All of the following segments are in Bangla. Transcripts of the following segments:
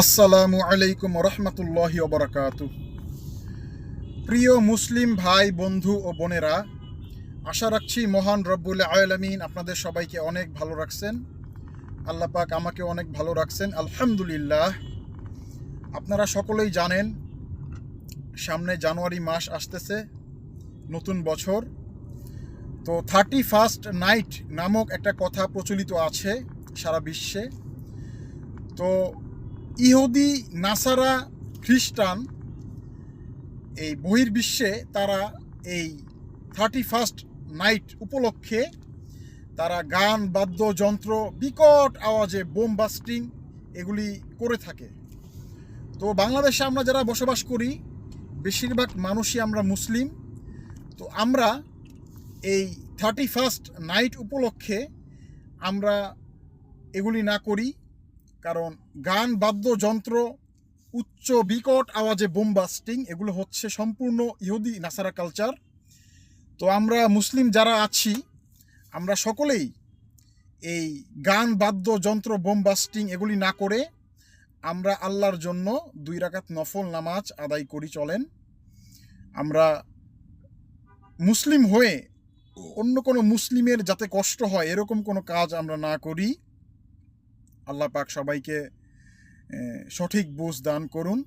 আসসালামু আলাইকুম রহমতুল্লাহি ওবরাকাতু। প্রিয় মুসলিম ভাই বন্ধু ও বোনেরা, আশা রাখছি মহান রব্বুল আলামিন আপনাদের সবাইকে অনেক ভালো রাখছেন। আল্লাহ পাক আমাকে অনেক ভালো রাখছেন, আলহামদুলিল্লাহ। আপনারা সকলেই জানেন সামনে জানুয়ারি মাস আসতেছে, নতুন বছর। তো 31st নাইট নামক একটা কথা প্রচলিত আছে সারা বিশ্বে। তো ইহুদি, নাসারা, খ্রিস্টান এই বহির্বিশ্বে তারা এই 31st নাইট উপলক্ষে তারা গান, বাদ্যযন্ত্র, বিকট আওয়াজে বোম বাস্টিং এগুলি করে থাকে। তো বাংলাদেশে আমরা যারা বসবাস করি বেশিরভাগ মানুষই আমরা মুসলিম। তো আমরা এই 31st নাইট উপলক্ষে আমরা এগুলি না করি, কারণ গান, বাদ্যযন্ত্র, উচ্চ বিকট আওয়াজে বোম বাস্টিং এগুলো হচ্ছে সম্পূর্ণ ইহুদি নাসারা কালচার। তো আমরা মুসলিম যারা আছি আমরা সকলেই এই গান, বাদ্যযন্ত্র, বোম বাস্টিং এগুলি না করে আমরা আল্লাহর জন্য 2 রাকাত নফল নামাজ আদায় করি। চলেন আমরা মুসলিম হয়ে অন্য কোনো মুসলিমের যাতে কষ্ট হয় এরকম কোনো কাজ আমরা না করি। আল্লাহ পাক সবাইকে সঠিক বুঝ দান করুন।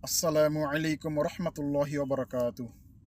আসসালামু আলাইকুম রহমতুল্লাহি ওয়া বারাকাতুহু।